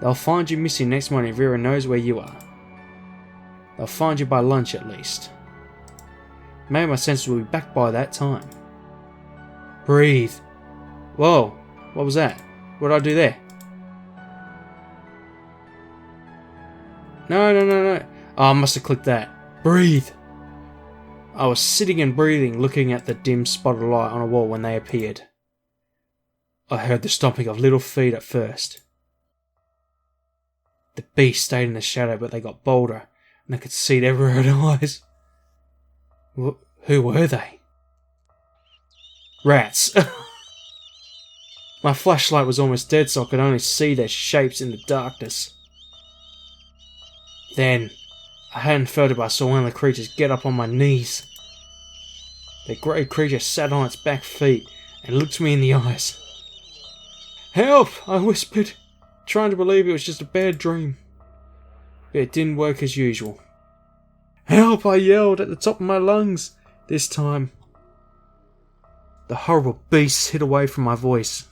[SPEAKER 2] They'll find you missing next morning if Vera knows where you are. They'll find you by lunch at least. Maybe my senses will be back by that time. Breathe. Whoa, what was that? What did I do there? No. Oh, I must have clicked that. Breathe. I was sitting and breathing, looking at the dim spot of light on a wall when they appeared. I heard the stomping of little feet at first. The beast stayed in the shadow, but they got bolder, and I could see their red eyes. Who were they? Rats. My flashlight was almost dead, so I could only see their shapes in the darkness. Then, I hadn't felt it, but I saw one of the creatures get up on my knees. The grey creature sat on its back feet and looked me in the eyes. "Help!" I whispered, trying to believe it was just a bad dream. But it didn't work as usual. "Help!" I yelled at the top of my lungs, this time. The horrible beasts hid away from my voice.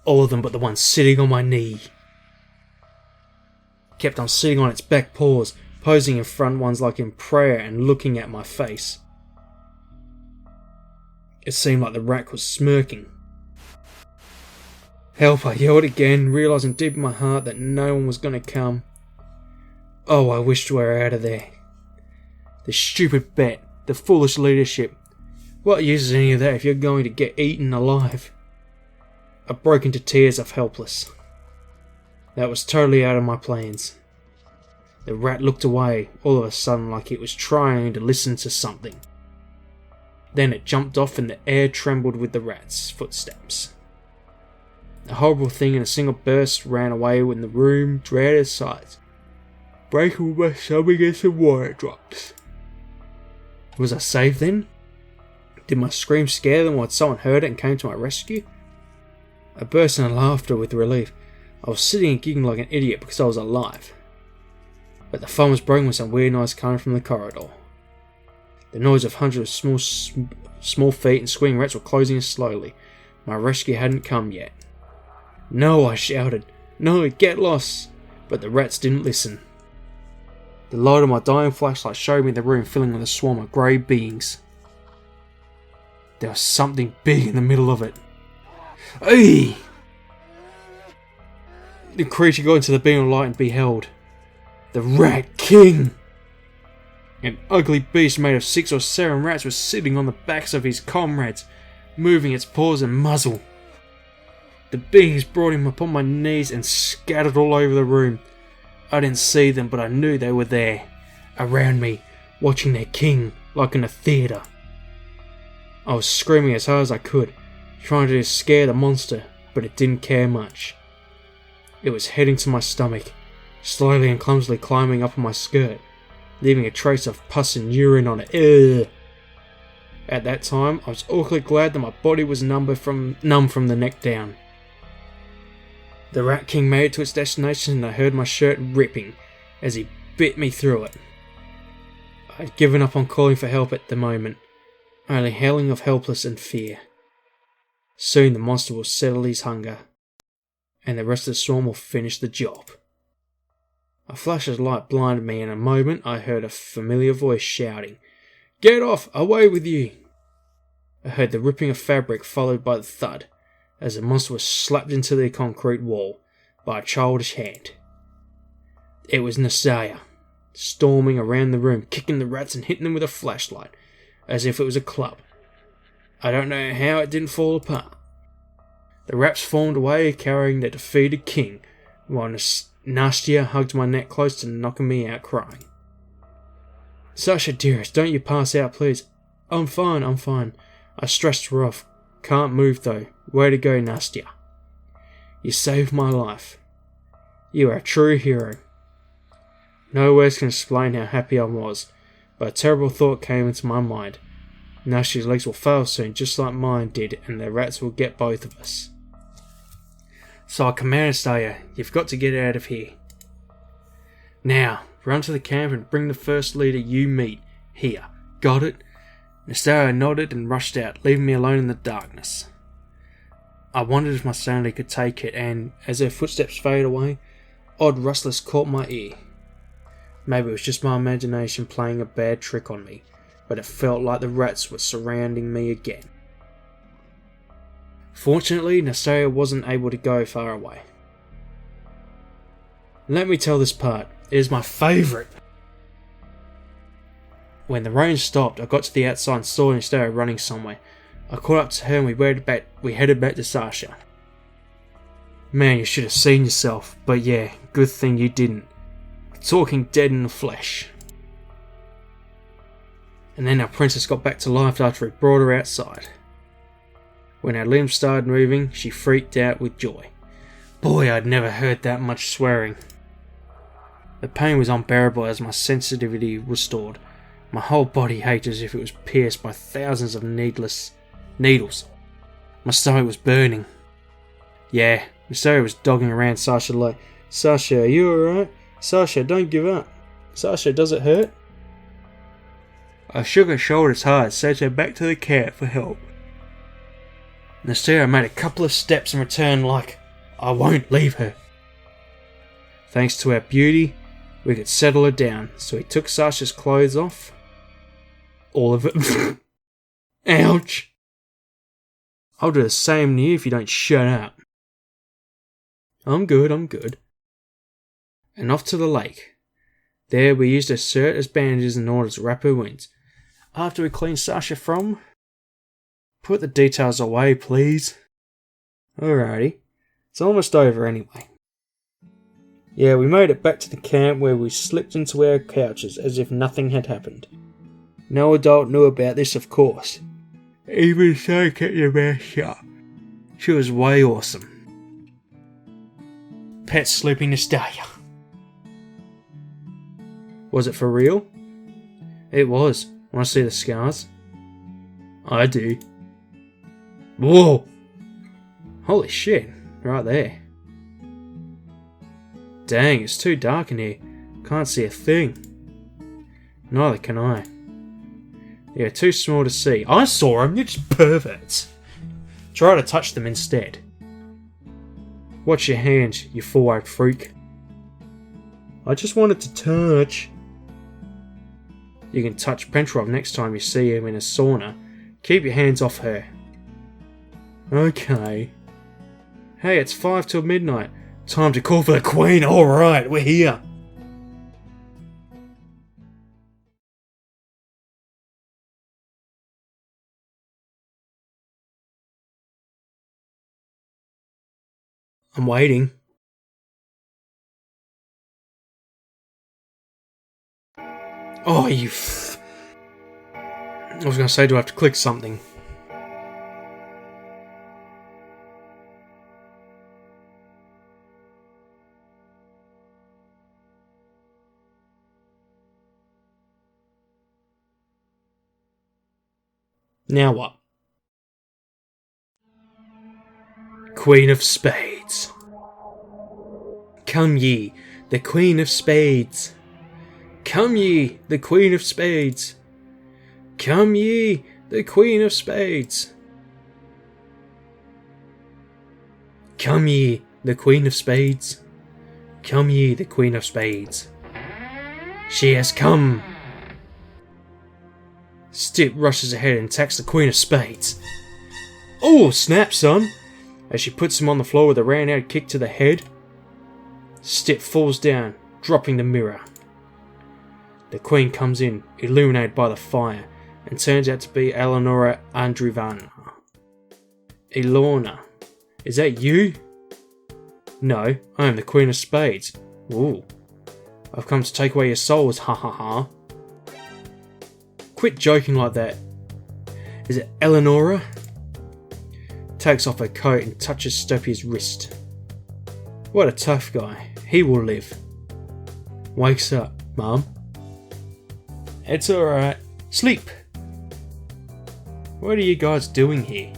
[SPEAKER 2] All of them but the one sitting on my knee. Kept on sitting on its back paws, posing in front ones like in prayer and looking at my face. It seemed like the rat was smirking. "Help!" I yelled again, realising deep in my heart that no one was going to come. Oh, I wished we were out of there. The stupid bet, the foolish leadership. What use is any of that if you're going to get eaten alive? I broke into tears of helpless. That was totally out of my plans. The rat looked away, all of a sudden like it was trying to listen to something. Then it jumped off and the air trembled with the rat's footsteps. The horrible thing in a single burst ran away when the room drew its sides, breaking with my stomach against the water drops. Was I safe then? Did my scream scare them, or had someone heard it and came to my rescue? I burst into laughter with relief. I was sitting and giggling like an idiot because I was alive. But the fun was broken with some weird noise coming from the corridor. The noise of hundreds of small feet and squealing rats were closing in slowly. My rescue hadn't come yet. "No!" I shouted. "No, get lost!" But the rats didn't listen. The light of my dying flashlight showed me the room filling with a swarm of grey beings. There was something big in the middle of it. Hey! The creature got into the beam of light and beheld the Rat King! An ugly beast made of 6 or 7 rats was sitting on the backs of his comrades, moving its paws and muzzle. The beings brought him upon my knees and scattered all over the room. I didn't see them, but I knew they were there, around me, watching their king, like in a theatre. I was screaming as hard as I could, trying to scare the monster, but it didn't care much. It was heading to my stomach, slowly and clumsily climbing up on my skirt, leaving a trace of pus and urine on it. Ugh. At that time, I was awfully glad that my body was numb from the neck down. The Rat King made it to its destination and I heard my shirt ripping as he bit me through it. I had given up on calling for help at the moment, only howling of helpless and fear. Soon the monster will settle his hunger, and the rest of the swarm will finish the job. A flash of light blinded me, and in a moment I heard a familiar voice shouting, "Get off! Away with you!" I heard the ripping of fabric followed by the thud, as the monster was slapped into the concrete wall by a childish hand. It was Nasaya, storming around the room, kicking the rats and hitting them with a flashlight, as if it was a club. I don't know how it didn't fall apart. The rats formed away, carrying the defeated king, while Nastia hugged my neck close to knocking me out crying. "Sasha, dearest, don't you pass out, please." I'm fine. I stretched her off. "Can't move though. Way to go, Nastia. You saved my life. You are a true hero." No words can explain how happy I was, but a terrible thought came into my mind. Nastia's legs will fail soon, just like mine did, and the rats will get both of us. So I commanded Nastia, "You've got to get out of here. Now, run to the camp and bring the first leader you meet here. Got it?" Nastia nodded and rushed out, leaving me alone in the darkness. I wondered if my sanity could take it, and as her footsteps faded away, odd rustlers caught my ear. Maybe it was just my imagination playing a bad trick on me, but it felt like the rats were surrounding me again. Fortunately, Nastia wasn't able to go far away. Let me tell this part. It is my favourite. When the rain stopped, I got to the outside and saw Nastia running somewhere. I caught up to her and we headed back to Sasha. Man, you should have seen yourself, but yeah, good thing you didn't. Talking dead in the flesh. And then our princess got back to life after we brought her outside. When our limbs started moving, she freaked out with joy. Boy, I'd never heard that much swearing. The pain was unbearable as my sensitivity restored. My whole body ached as if it was pierced by thousands of needles. My stomach was burning. Yeah, Mysterio was dogging around Sasha like, Sasha, are you alright? Sasha, don't give up. Sasha, does it hurt? I shook her shoulders hard, sent her back to the camp for help. Mysterio made a couple of steps and returned like, I won't leave her. Thanks to our beauty, we could settle her down, so he took Sasha's clothes off. All of it. Ouch. I'll do the same to you if you don't shut up. I'm good. And off to the lake. There we used her shirt as bandages in order to wrap her wounds. After we cleaned Sasha from... Put the details away, please. Alrighty. It's almost over anyway. Yeah, we made it back to the camp where we slipped into our couches as if nothing had happened. No adult knew about this, of course. Even so, kept your mouth shut. She was way awesome. Pet sleeping nostalgia. Was it for real? It was. Want to see the scars? I do. Whoa! Holy shit, right there. Dang, it's too dark in here. Can't see a thing. Neither can I. Yeah, too small to see. I saw them, you're just perverts. Try to touch them instead. Watch your hand, you four-eyed freak. I just wanted to touch. You can touch Pentrov next time you see him in a sauna. Keep your hands off her. Okay. Hey, it's 5 till midnight. Time to call for the Queen. Alright, we're here. I'm waiting. Oh, you I was going to say, do I have to click something? Now what? Queen of Spades. Come ye, the Queen of Spades. Come ye, the Queen of Spades. Come ye, the Queen of Spades. Come ye, the Queen of Spades. Come ye, the Queen of Spades. She has come. Stip rushes ahead and attacks the Queen of Spades. Oh, snap, son! As she puts him on the floor with a round-out kick to the head, Stip falls down, dropping the mirror. The Queen comes in, illuminated by the fire, and turns out to be Eleonora Andreevna. Ilorna, is that you? No, I am the Queen of Spades. Ooh. I've come to take away your souls, ha ha ha. Quit joking like that. Is it Eleonora? Takes off her coat and touches Stopia's wrist. What a tough guy. He will live. Wakes up. Mum? It's alright. Sleep. What are you guys doing here?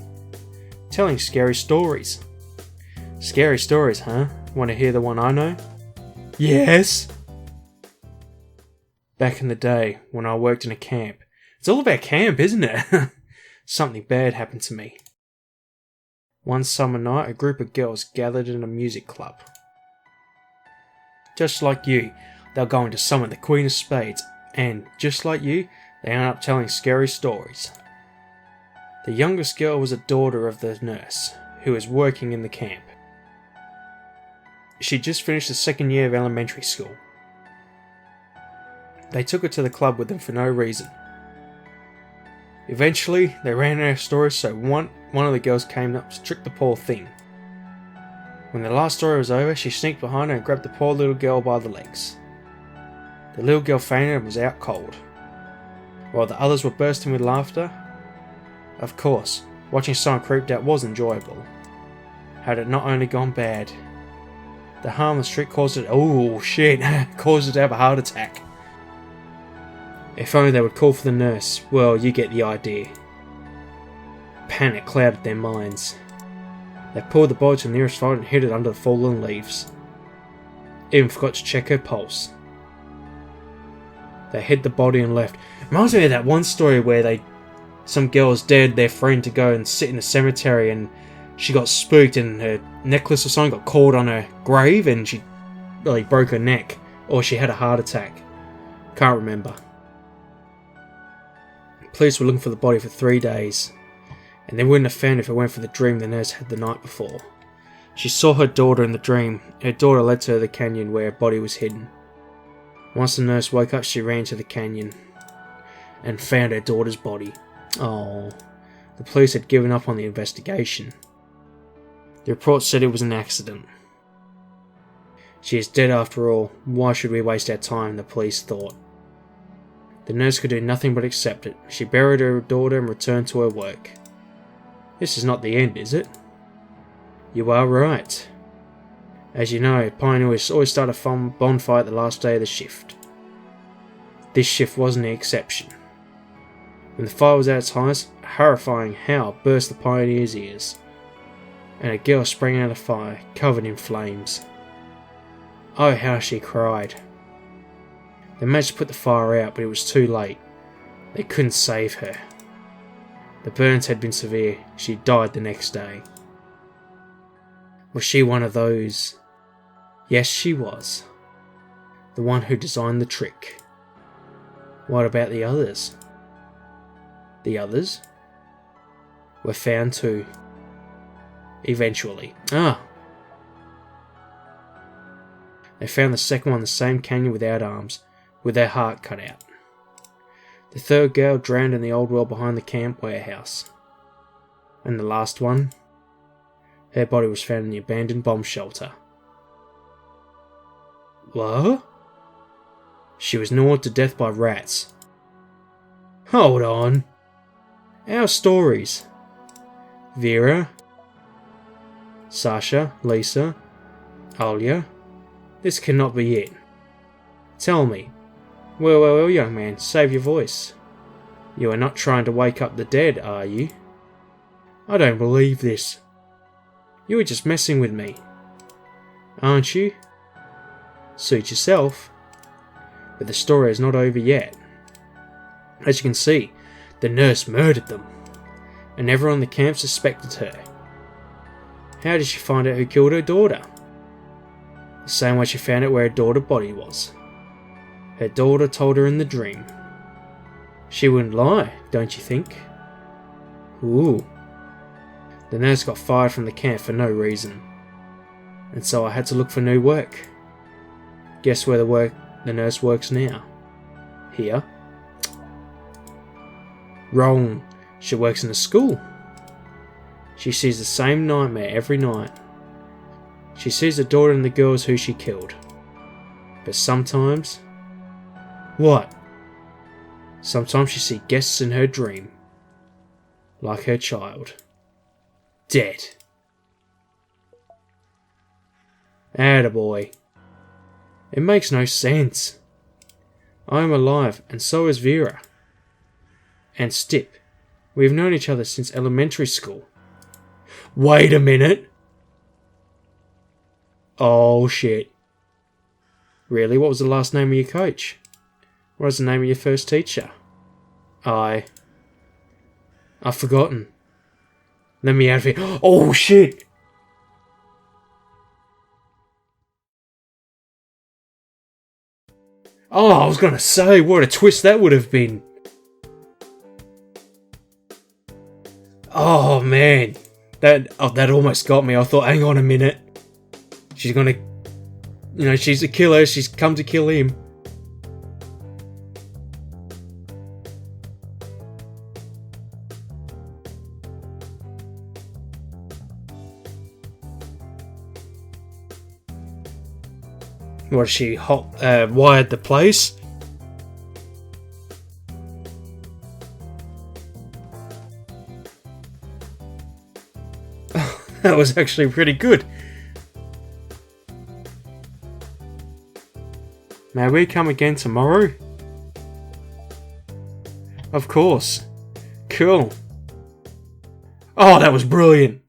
[SPEAKER 2] Telling scary stories. Scary stories, huh? Want to hear the one I know? Yes! Back in the day, when I worked in a camp. It's all about camp, isn't it? Something bad happened to me. One summer night, a group of girls gathered in a music club. Just like you, they were going to summon the Queen of Spades, and just like you, they ended up telling scary stories. The youngest girl was a daughter of the nurse, who was working in the camp. She'd just finished the second year of elementary school. They took her to the club with them for no reason. Eventually, they ran out of stories, so one of the girls came up to trick the poor thing. When the last story was over, she sneaked behind her and grabbed the poor little girl by the legs. The little girl fainted and was out cold, while the others were bursting with laughter. Of course, watching someone creeped out was enjoyable. Had it not only gone bad, the harmless trick caused it caused it to have a heart attack. If only they would call for the nurse. Well, you get the idea. Panic clouded their minds. They pulled the body to the nearest fire and hid it under the fallen leaves. Even forgot to check her pulse. They hid the body and left. Reminds me of that one story where some girls dared their friend to go and sit in a cemetery, and she got spooked and her necklace or something got caught on her grave and she really broke her neck, or she had a heart attack. Can't remember. Police were looking for the body for 3 days, and they wouldn't have found it if it weren't for the dream the nurse had the night before. She saw her daughter in the dream. Her daughter led to the canyon where her body was hidden. Once the nurse woke up, she ran to the canyon and found her daughter's body. Oh, the police had given up on the investigation. The report said it was an accident. She is dead after all. Why should we waste our time, the police thought. The nurse could do nothing but accept it. She buried her daughter and returned to her work. This is not the end, is it? You are right. As you know, pioneers always start a bonfire at the last day of the shift. This shift wasn't the exception. When the fire was at its highest, a horrifying howl burst the pioneers' ears, and a girl sprang out of the fire, covered in flames. Oh, how she cried. They managed to put the fire out, but it was too late. They couldn't save her. The burns had been severe. She died the next day. Was she one of those? Yes, she was. The one who designed the trick. What about the others? The others were found too. Eventually. They found the second one in the same canyon without arms, with their heart cut out. The third girl drowned in the old well behind the camp warehouse. And the last one? Her body was found in the abandoned bomb shelter. What? She was gnawed to death by rats. Hold on. Our stories. Vera, Sasha, Lisa, Alia. This cannot be it. Tell me. Well, young man, save your voice. You are not trying to wake up the dead, are you? I don't believe this. You were just messing with me. Aren't you? Suit yourself. But the story is not over yet. As you can see, the nurse murdered them, and everyone in the camp suspected her. How did she find out who killed her daughter? The same way she found out where her daughter's body was. Her daughter told her in the dream. She wouldn't lie, don't you think? Ooh. The nurse got fired from the camp for no reason, and so I had to look for new work. Guess where the nurse works now? Here. Wrong. She works in a school. She sees the same nightmare every night. She sees the daughter and the girls who she killed. But sometimes... What? Sometimes she sees guests in her dream. Like her child. Dead. Attaboy. It makes no sense. I am alive, and so is Vera. And Stip. We have known each other since elementary school. Wait a minute! Oh shit. Really? What was the last name of your coach? What was the name of your first teacher? I've forgotten. Let me out of here. Oh shit! Oh, I was gonna say, what a twist that would have been. Oh man. That almost got me. I thought, hang on a minute. She's gonna... she's a killer. She's come to kill him. What, she wired the place? That was actually pretty good. May we come again tomorrow? Of course. Cool. Oh, that was brilliant.